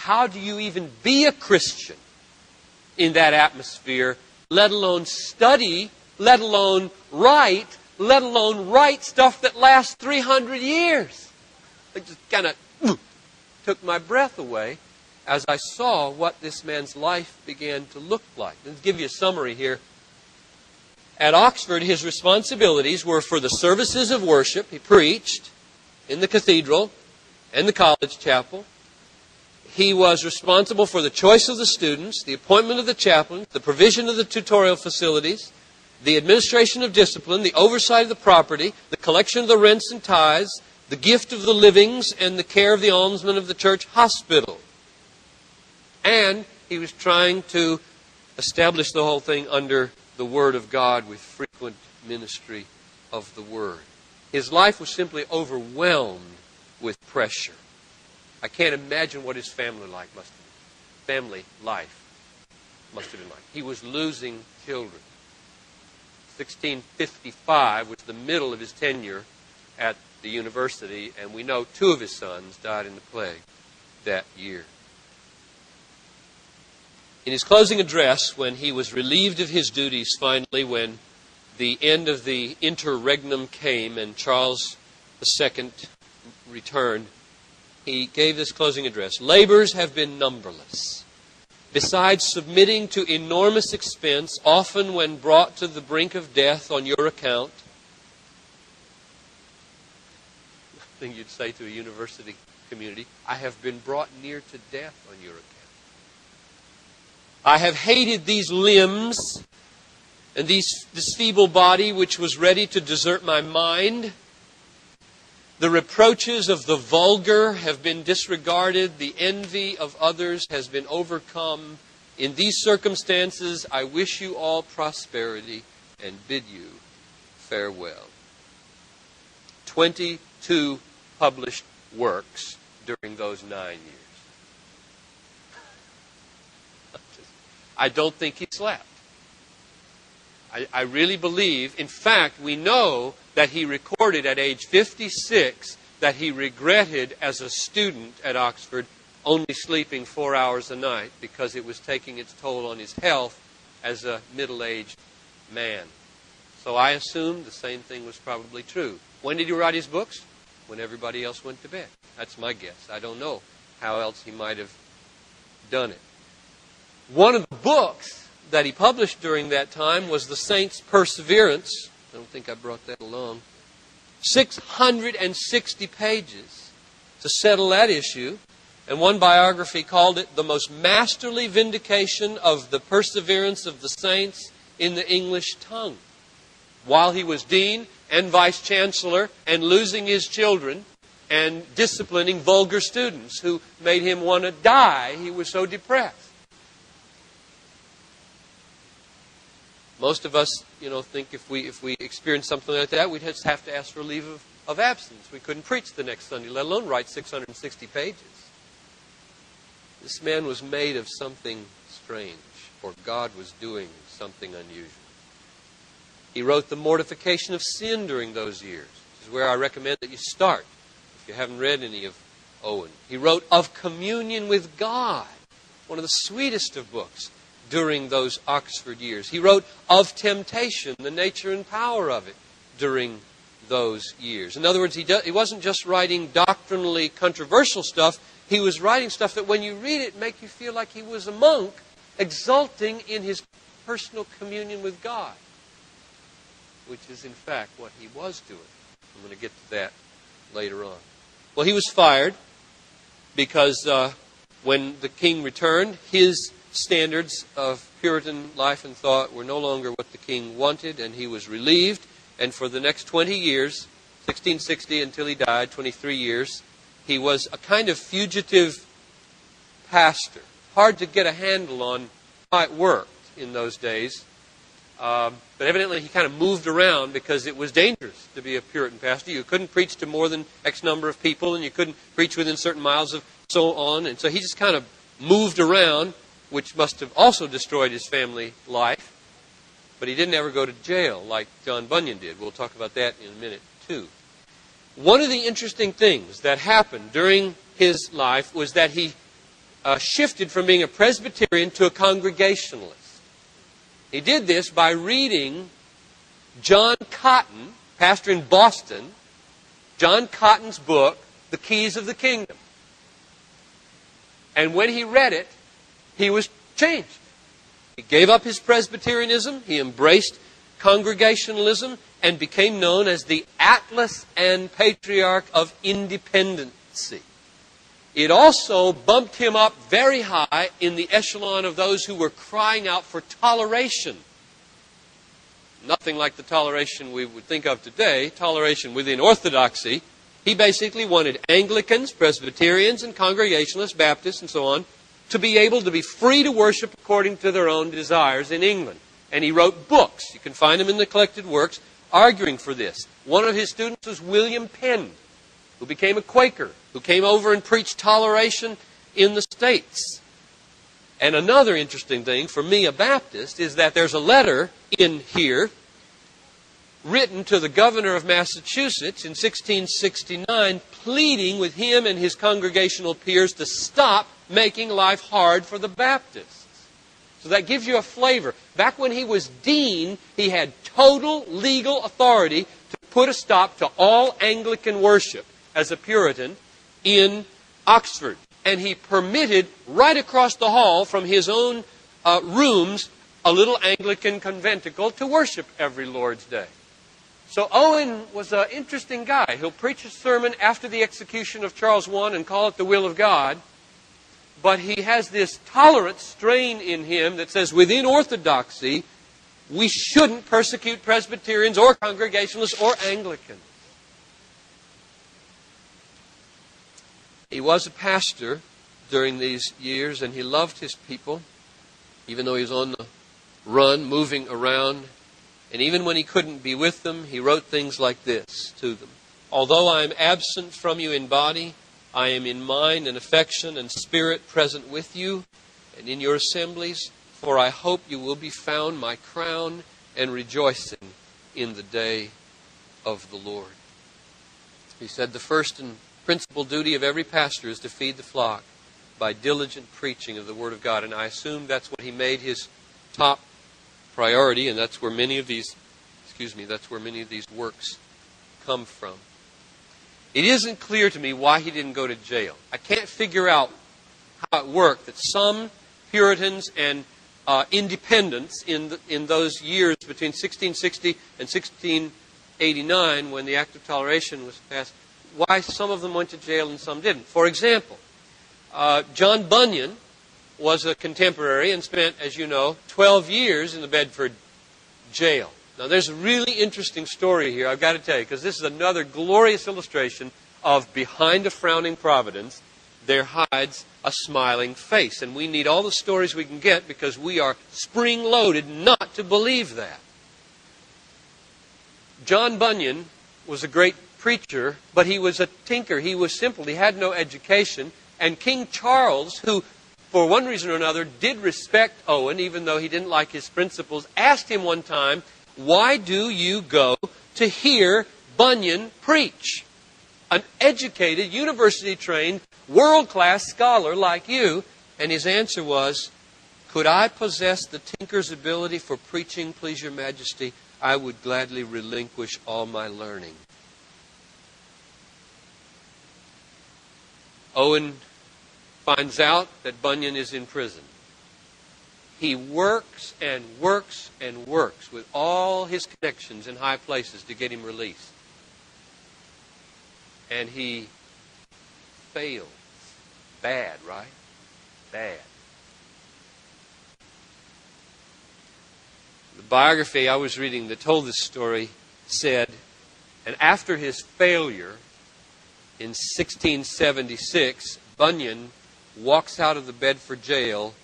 how do you even be a Christian in that atmosphere, let alone study, let alone write stuff that lasts 300 years? It just kind of took my breath away as I saw what this man's life began to look like. Let's give you a summary here. At Oxford, his responsibilities were for the services of worship. He preached in the cathedral and the college chapel. He was responsible for the choice of the students, the appointment of the chaplains, the provision of the tutorial facilities, the administration of discipline, the oversight of the property, the collection of the rents and tithes, the gift of the livings, and the care of the almsmen of the church hospital. And he was trying to establish the whole thing under the Word of God with frequent ministry of the Word. His life was simply overwhelmed with pressure. I can't imagine what his family life must have been. Family life must have been like. He was losing children. 1655 was the middle of his tenure at the university, and we know 2 of his sons died in the plague that year. In his closing address, when he was relieved of his duties finally, when the end of the interregnum came and Charles II returned, he gave this closing address. Labors have been numberless. Besides submitting to enormous expense, often when brought to the brink of death on your account, thing you'd say to a university community, I have been brought near to death on your account. I have hated these limbs and this feeble body which was ready to desert my mind. The reproaches of the vulgar have been disregarded. The envy of others has been overcome. In these circumstances, I wish you all prosperity and bid you farewell. 22 published works during those 9 years. I don't think he slept. I really believe, in fact, we know that he recorded at age 56 that he regretted as a student at Oxford only sleeping 4 hours a night because it was taking its toll on his health as a middle-aged man. So I assume the same thing was probably true. When did he write his books? When everybody else went to bed. That's my guess. I don't know how else he might have done it. One of the books that he published during that time was The Saint's Perseverance. I don't think I brought that along. 660 pages to settle that issue. And one biography called it the most masterly vindication of the perseverance of the saints in the English tongue. While he was dean and vice chancellor and losing his children and disciplining vulgar students who made him want to die, he was so depressed. Most of us, think if we experienced something like that, we'd just have to ask for leave of absence. We couldn't preach the next Sunday, let alone write 660 pages. This man was made of something strange, or God was doing something unusual. He wrote The Mortification of Sin during those years, which is where I recommend that you start if you haven't read any of Owen. He wrote Of Communion with God, one of the sweetest of books during those Oxford years. He wrote Of Temptation, the nature and power of it during those years. In other words, he wasn't just writing doctrinally controversial stuff. He was writing stuff that when you read it, make you feel like he was a monk, exulting in his personal communion with God, which is in fact what he was doing. I'm going to get to that later on. Well, he was fired because when the king returned, his standards of Puritan life and thought were no longer what the king wanted, and he was relieved. And for the next 20 years, 1660 until he died, 23 years, he was a kind of fugitive pastor. Hard to get a handle on how it worked in those days. But evidently he kind of moved around because it was dangerous to be a Puritan pastor. You couldn't preach to more than X number of people, and you couldn't preach within certain miles of so on. And so he just kind of moved around, which must have also destroyed his family life. But he didn't ever go to jail like John Bunyan did. We'll talk about that in a minute, too. One of the interesting things that happened during his life was that he shifted from being a Presbyterian to a Congregationalist. He did this by reading John Cotton, pastor in Boston, John Cotton's book, The Keys of the Kingdom. And when he read it, he was changed. He gave up his Presbyterianism, he embraced Congregationalism, and became known as the Atlas and Patriarch of Independency. It also bumped him up very high in the echelon of those who were crying out for toleration. Nothing like the toleration we would think of today, toleration within Orthodoxy. He basically wanted Anglicans, Presbyterians, and Congregationalists, Baptists, and so on, to be able to be free to worship according to their own desires in England. And he wrote books, you can find them in the collected works, arguing for this. One of his students was William Penn, who became a Quaker, who came over and preached toleration in the States. And another interesting thing for me, a Baptist, is that there's a letter in here written to the governor of Massachusetts in 1669, pleading with him and his congregational peers to stop making life hard for the Baptists. So that gives you a flavor. Back when he was dean, he had total legal authority to put a stop to all Anglican worship as a Puritan in Oxford. And he permitted right across the hall from his own rooms a little Anglican conventicle to worship every Lord's Day. So Owen was an interesting guy. He'll preach a sermon after the execution of Charles I and call it the will of God. But he has this tolerant strain in him that says within Orthodoxy, we shouldn't persecute Presbyterians or Congregationalists or Anglicans. He was a pastor during these years, and he loved his people, even though he was on the run, moving around. And even when he couldn't be with them, he wrote things like this to them. Although I am absent from you in body, I am in mind and affection and spirit present with you and in your assemblies, for I hope you will be found my crown and rejoicing in the day of the Lord. He said the first and principal duty of every pastor is to feed the flock by diligent preaching of the Word of God. And I assume that's what he made his top priority, and that's where many of these works come from. It isn't clear to me why he didn't go to jail. I can't figure out how it worked that some Puritans and independents in those years between 1660 and 1689, when the Act of Toleration was passed, why some of them went to jail and some didn't. For example, John Bunyan was a contemporary and spent, as you know, 12 years in the Bedford jail. Now, there's a really interesting story here, I've got to tell you, because this is another glorious illustration of behind a frowning providence, there hides a smiling face. And we need all the stories we can get because we are spring-loaded not to believe that. John Bunyan was a great preacher, but he was a tinker. He was simple. He had no education. And King Charles, who, for one reason or another, did respect Owen, even though he didn't like his principles, asked him one time, why do you go to hear Bunyan preach? An educated, university-trained, world-class scholar like you. And his answer was, could I possess the tinker's ability for preaching, please your majesty, I would gladly relinquish all my learning. Owen finds out that Bunyan is in prison. He works and works and works with all his connections in high places to get him released. And he fails. Bad, right? Bad. The biography I was reading that told this story said, and after his failure in 1676, Bunyan walks out of the Bedford jail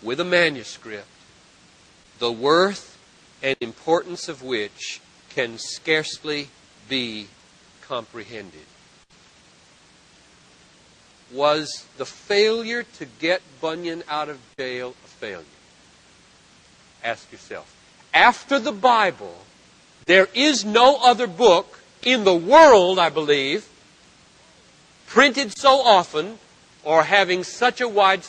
with a manuscript, the worth and importance of which can scarcely be comprehended. Was the failure to get Bunyan out of jail a failure? Ask yourself. After the Bible, there is no other book in the world, I believe, printed so often or having such a widespread